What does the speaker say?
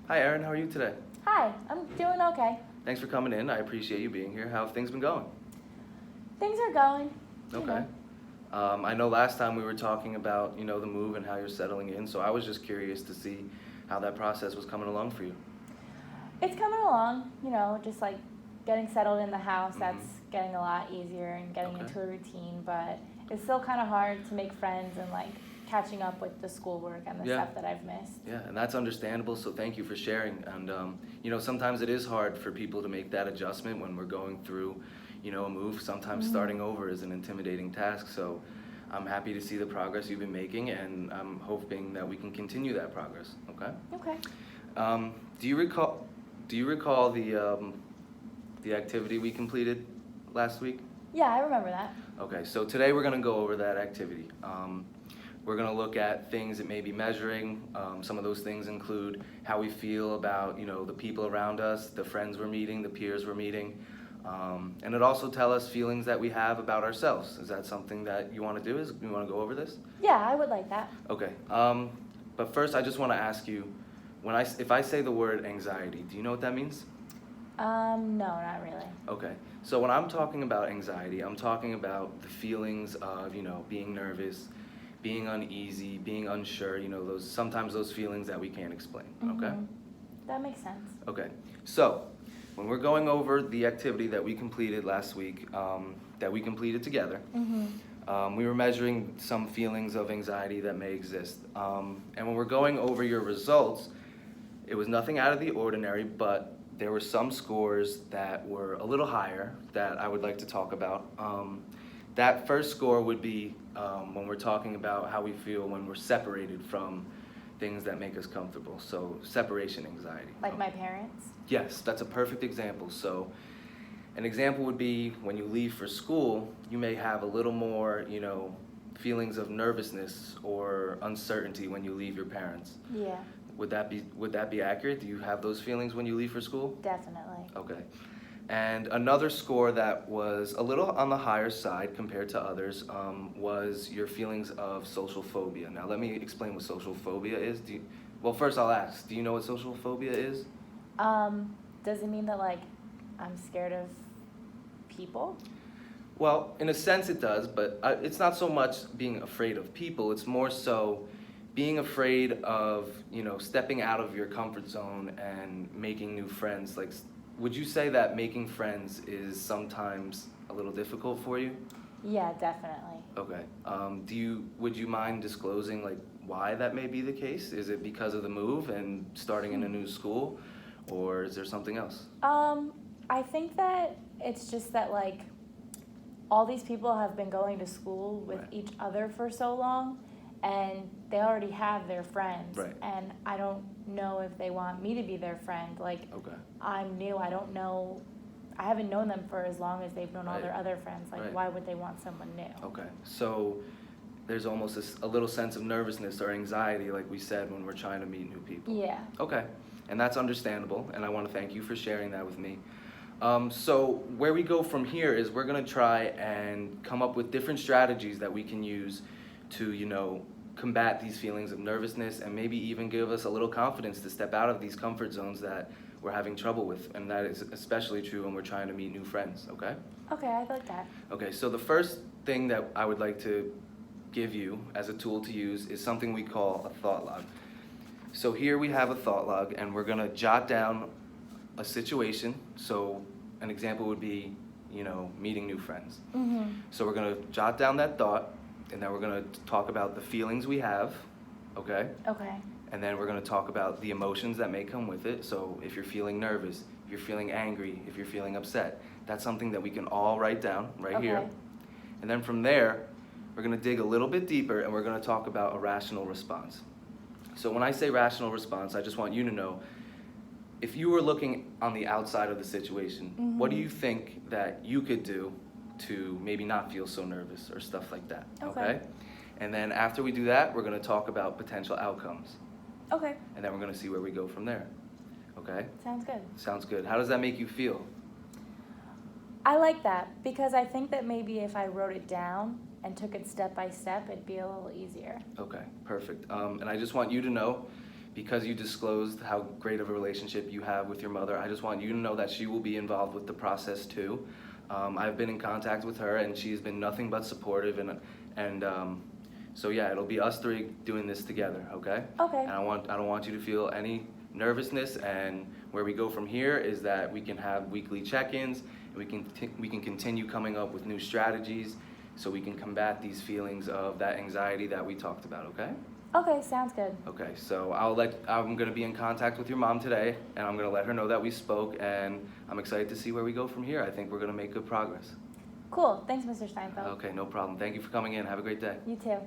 Hi, Erin. How are you today? Hi, I'm doing okay. Thanks for coming in. I appreciate you being here. How have things been going? Things are going, you Okay. know. I know last time we were talking about, the move and how you're settling in, so I was just curious to see how that process was coming along for you. It's coming along, just like getting settled in the house, Mm-hmm. that's getting a lot easier and getting Okay. into a routine, but it's still kind of hard to make friends and like catching up with the schoolwork and the Yeah. stuff that I've missed. Yeah, and that's understandable, so thank you for sharing. And, sometimes it is hard for people to make that adjustment when we're going through, a move. Sometimes starting over is an intimidating task, so I'm happy to see the progress you've been making, and I'm hoping that we can continue that progress, okay? Okay. Um, do you recall, the activity we completed last week? Yeah, I remember that. Okay, so today we're gonna go over that activity. We're gonna look at things that may be measuring. Some of those things include how we feel about, the people around us, the friends we're meeting, the peers we're meeting. And it also tell us feelings that we have about ourselves. Is that something that you wanna do? You wanna go over this? Yeah, I would like that. Okay, but first I just wanna ask you, if I say the word anxiety, do you know what that means? No, not really. Okay, so when I'm talking about anxiety, I'm talking about the feelings of, being nervous, being uneasy, being unsure, sometimes those feelings that we can't explain, okay? That makes sense. Okay, so when we're going over the activity that we completed last week, that we completed together, we were measuring some feelings of anxiety that may exist. And when we're going over your results, it was nothing out of the ordinary, but there were some scores that were a little higher that I would like to talk about. That first score would be when we're talking about how we feel when we're separated from things that make us comfortable. So separation anxiety. Like my parents? Yes, that's a perfect example. So an example would be when you leave for school, you may have a little more, feelings of nervousness or uncertainty when you leave your parents. Yeah, Would that be accurate? Do you have those feelings when you leave for school? definitely. Okay. And another score that was a little on the higher side compared to others was your feelings of social phobia. Now, let me explain what social phobia is. Well, first I'll ask, do you know what social phobia is? Does it mean that like I'm scared of people? Well, in a sense it does, but it's not so much being afraid of people. It's more so being afraid of, stepping out of your comfort zone and making new friends. Like, would you say that making friends is sometimes a little difficult for you? Yeah, definitely. Okay. Would you mind disclosing like why that may be the case? Is it because of the move and starting in a new school, or is there something else? I think that it's just that like all these people have been going to school with Right. each other for so long and they already have their friends. Right. And I don't know if they want me to be their friend. Like Okay. I'm new, I don't know, I haven't known them for as long as they've known all Right. their other friends. Like Right. why would they want someone new? Okay. So there's almost a little sense of nervousness or anxiety, like we said, when we're trying to meet new people. Yeah. Okay. And that's understandable, and I want to thank you for sharing that with me. So where we go from here is we're going to try and come up with different strategies that we can use to, combat these feelings of nervousness and maybe even give us a little confidence to step out of these comfort zones that we're having trouble with. And that is especially true when we're trying to meet new friends, okay? Okay, I like that. Okay, so the first thing that I would like to give you as a tool to use is something we call a thought log. So here we have a thought log, and we're gonna jot down a situation. So an example would be, meeting new friends. So we're gonna jot down that thought, and then we're gonna talk about the feelings we have, okay? Okay. And then we're gonna talk about the emotions that may come with it. So if you're feeling nervous, if you're feeling angry, if you're feeling upset, that's something that we can all write down right here. Okay. And then from there, we're gonna dig a little bit deeper and we're gonna talk about a rational response. So when I say rational response, I just want you to know, if you were looking on the outside of the situation, what do you think that you could do to maybe not feel so nervous or stuff like that, Okay. And then after we do that, we're gonna talk about potential outcomes. Okay. And then we're gonna see where we go from there, okay? Sounds good. Sounds good. How does that make you feel? I like that because I think that maybe if I wrote it down and took it step by step, it'd be a little easier. Okay, perfect. And I just want you to know, because you disclosed how great of a relationship you have with your mother, I just want you to know that she will be involved with the process too. I've been in contact with her, and she's been nothing but supportive, and so yeah, it'll be us three doing this together, okay? Okay. And I don't want you to feel any nervousness, and where we go from here is that we can have weekly check-ins, and we can continue coming up with new strategies so we can combat these feelings of that anxiety that we talked about, okay? Okay, sounds good. Okay, so I'm gonna be in contact with your mom today, and I'm gonna let her know that we spoke, and I'm excited to see where we go from here. I think we're gonna make good progress. Cool. Thanks, Mr. Steinfeld. Okay, no problem. Thank you for coming in. Have a great day. You too.